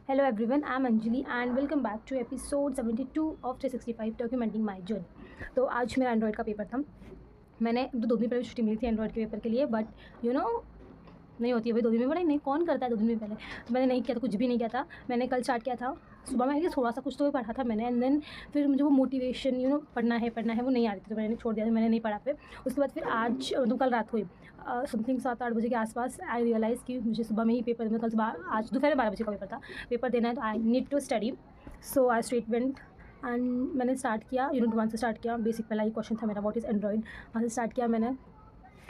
Hello everyone, I'm Anjali and welcome back to episode 72 of 365 documenting my journey। तो आज मेरा Android का paper था। मैंने 2 दिन पहले छुट्टी मिली थी एंड्रॉयड के पेपर के लिए, बट यू नो नहीं होती है भाई 2 दिन में, बड़ा नहीं कौन करता है 2 दिन में पहले। तो मैंने नहीं किया था, कुछ भी नहीं किया था। मैंने कल स्टार्ट किया था सुबह में, थोड़ा सा कुछ तो पढ़ा था मैंने, एंड देन फिर मुझे वो मोटिवेशन पढ़ना है वो नहीं आ रही थी, तो मैंने छोड़ दिया था, मैंने नहीं पढ़ा। फिर उसके बाद फिर आज मतलब कल रात को ही समथिंग 7-8 बजे के आसपास आई रियलाइज़ कि मुझे सुबह में ही पेपर, मतलब कल सुबह आज दोपहर 12 बजे का पेपर था, पेपर देना है, तो I need to study. So I straight went and मैंने स्टार्ट किया यूनिट 1 से स्टार्ट किया। बेसिक पहला ही क्वेश्चन था मेरा, व्हाट इज़ एंड्रॉइड, वहाँ से स्टार्ट किया मैंने।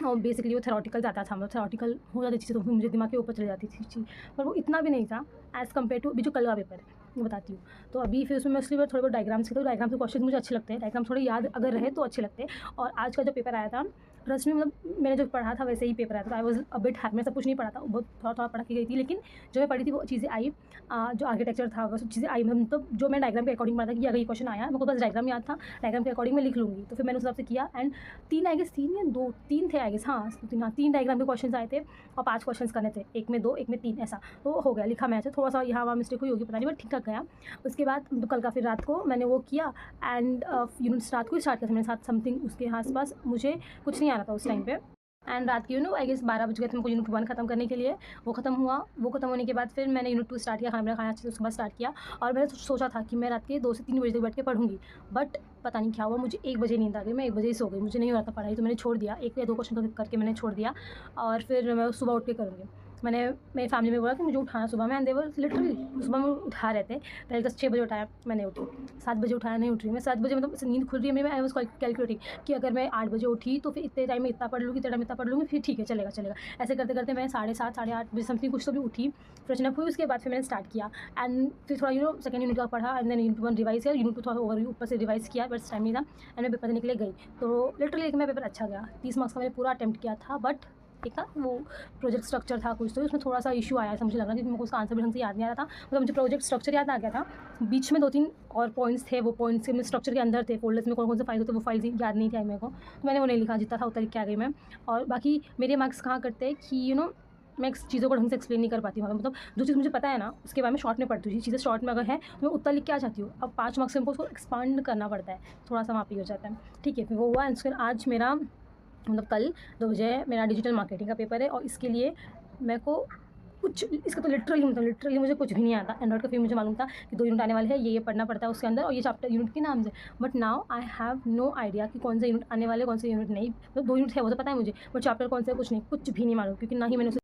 और बेसिकली वो थेरोटिकल जाता था, मतलब थेरोटिकल हो जाती चीज़ें तो फिर मुझे दिमाग के ऊपर चली जाती थी चीज़, पर वो इतना भी नहीं था एज़ कम्पेयर टू अभी जो कल का पेपर है, मैं बताती हूँ। तो अभी फिर उसमें मोस्टली थोड़े बहुत डायग्राम्स के, तो डायग्राम के क्वेश्चन मुझे अच्छे लगते हैं, डायग्राम थोड़े याद अगर रहे तो अच्छे लगते हैं। और आज का जो पेपर आया था ट्रस्ट में, मतलब मैंने जो पढ़ा था वैसे ही पेपर आया था, I was a bit happy. मैं सब कुछ नहीं पढ़ा था, बहुत थोड़ा थोड़ा पढ़ के गई थी, लेकिन जो मैं पढ़ी थी वो चीज़ें आई। जो आर्किटेक्चर था वो सब चीज़ें आई, मतलब जो मैं डायग्राम के अकॉर्डिंग पढ़ा था कि अगर ये क्वेश्चन आया, मेरे को बस डायग्राम याद था, डायग्राम के अकॉर्डिंग मैं लिख लूँगी, तो फिर मैंने उस हिसाब से किया। एंड 3 आई गेस 3 या 2 3 थे आई गेस, हाँ 3 डायग्राम के क्वेश्चन आए थे और 5 क्वेश्चन करने थे, एक में 2 एक में 3 ऐसा, तो हो गया लिखा मैं ऐसे, थोड़ा सा यहाँ वहाँ मिस्टेक हुई होगी पता नहीं, बट ठीक ठाक गया। उसके बाद तो कल का फिर रात को मैंने वो किया एंड यूनिट रात को ही स्टार्ट किया था मैंने, 7 समथिंग उसके आसपास, मुझे कुछ नहीं आ रहा था उस टाइम पे। एंड रात की आई गेस 12 बज गए थे मुझको यूनिट 1 खत्म करने के लिए। वो खत्म हुआ, वो खत्म होने के बाद फिर मैंने यूनिट 2 स्टार्ट किया, खाना खाया अच्छे से उसके बाद स्टार्ट किया। और मैंने सोचा था कि मैं रात के 2 से 3 बजे तक बैठ के पढ़ूंगी, बट पता नहीं क्या हुआ, मुझे 1 बजे नींद आ गई, मैं 1 बजे ही सो गई, मुझे नहीं हो रहा था पढ़ाई, तो मैंने छोड़ दिया, 1 या 2 क्वेश्चन करके मैंने छोड़ दिया। और फिर मैं सुबह उठ के करूँगी। मैंने मेरी फैमिली में बोला कि मुझे उठाना सुबह में, एंड दे वर लिटरली सुबह में उठा रहे थे। पहले तो 6 बजे उठाया, मैंने उठी 7 बजे, उठाया नहीं उठ रही मैं 7 बजे, मतलब नींद खुल रही है मेरी। आई वॉज कैलकुलेटिंग कि अगर मैं 8 बजे उठी तो फिर इतने टाइम में इतना पढ़ लूँगी, इतने टाइम में इतना पढ़ लूँगी, फिर ठीक है चलेगा। ऐसे करते करते मैं 7:30 8:30 बजे समथिंग कुछ तो भी उठी, फ्रेशन अप हुई, उसके बाद फिर मैंने स्टार्ट किया। एंड फिर थोड़ा सेकंड यूनिट का पढ़ा, एंड देन यूनिट 1 रिवाइज़ किया, यूनिट 2 थोड़ा ओवर ऊपर से रिवाइज़ किया, बट टाइम नहीं था, एंड मैं पेपर देने के लिए गई। तो लिटरली मेरा पेपर अच्छा गया, 30 मार्क्स का मैंने पूरा अटेम्प्ट किया था। बट एक था वो प्रोजेक्ट स्ट्रक्चर था कुछ, तो उसमें थोड़ा सा इशू आया था, मुझे लगा कि मेरे को उसका आंसर भी ढंग से याद नहीं आ रहा था। मतलब मुझे प्रोजेक्ट स्ट्रक्चर याद आ गया था, बीच में 2-3 और पॉइंट्स थे, वो पॉइंट्स के स्ट्रक्चर के अंदर थे, फोल्डर्स में कौन कौन से फाइल होते, वो फाइल्स याद नहीं थी आई मेरे को, तो मैंने वो नहीं लिखा, जितना था उतना लिख के आ गई मैं। और बाकी मेरे मार्क्स कहाँ करते हैं कि मैं चीज़ों को ढंग से एक्सप्लेन नहीं कर पाती हूँ, मतलब जो चीज़ मुझे पता है ना उसके बारे में शॉर्ट में पढ़ती हूँ, चीज़ें शॉर्ट में अगर है तो मैं उतना लिख के आ जाती हूँ। अब 5 मार्क्स से हमको उसको एक्सपांड करना पड़ता है, थोड़ा सा वहाँ पे हो जाता है। ठीक है, फिर वो हुआ। फिर आज मेरा मतलब कल 2 बजे मेरा डिजिटल मार्केटिंग का पेपर है, और इसके लिए मेरे को कुछ इसका तो लिटरली मुझे कुछ भी नहीं आता। एंड्रॉइड का फिर मुझे मालूम था कि 2 यूनिट आने वाले हैं, ये पढ़ना पड़ता है उसके अंदर, और ये चैप्टर यूनिट के नाम से, but now I have no idea कि कौन से यूनिट आने वाले, कौन से यूनिट नहीं। तो 2 यूनिट है वो तो पता है मुझे, बट चैप्टर कौन से कुछ नहीं, कुछ भी नहीं मालूम, क्योंकि ना ही मैंने उसे,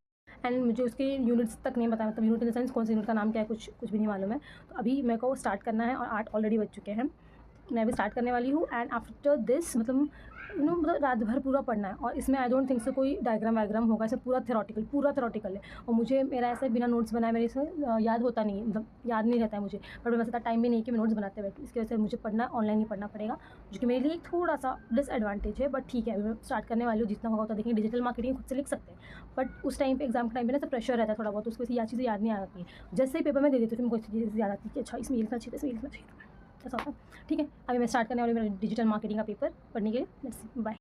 एंड मुझे उसके यूनिट्स तक नहीं पता, मतलब यूनिट इन द सेंस कौन से यूनिट का नाम क्या है, कुछ भी नहीं मालूम है। तो अभी मेरे को स्टार्ट करना है, और 8 ऑलरेडी बज चुके हैं, मैं अभी स्टार्ट करने वाली हूँ। एंड आफ्टर दिस मतलब मतलब रात भर पूरा पढ़ना है, और इसमें आई डोंट थिंक से कोई डायग्राम वायग्राम होगा, इसमें पूरा थेरोटिकल है। और मुझे मेरा ऐसे बिना नोट्स बनाए मेरे से याद होता नहीं है, मतलब याद नहीं रहता है मुझे, बट मेरे पास इतना टाइम भी नहीं कि मैं नोट्स बनाते बैठूँ, इसकी वजह से मुझे पढ़ना ऑनलाइन ही पढ़ना पड़ेगा, जो कि मेरे लिए एक थोड़ा सा डिसएडवांटेज है, बट ठीक है, अभी मैं स्टार्ट करने वाली हूँ, जितना होगा उतना देखेंगे। डिजिटल मार्केटिंग खुद से लिख सकते हैं, बट उस टाइम पे एग्जाम के टाइम पे ना सब प्रेशर रहता है थोड़ा बहुत, उसकी वजह से याद चीज़ें याद नहीं आ जाती है। जैसे ही पेपर में दे देती हूँ फिर मुझे चीज़ें याद आती है कि अच्छा इसमें ये लिखना चाहिए, इसमें ये लिखना चाहिए, ऐसा होता है। ठीक है, अभी मैं स्टार्ट करने वाली हूँ मेरा डिजिटल मार्केटिंग का पेपर पढ़ने के लिए। बाय।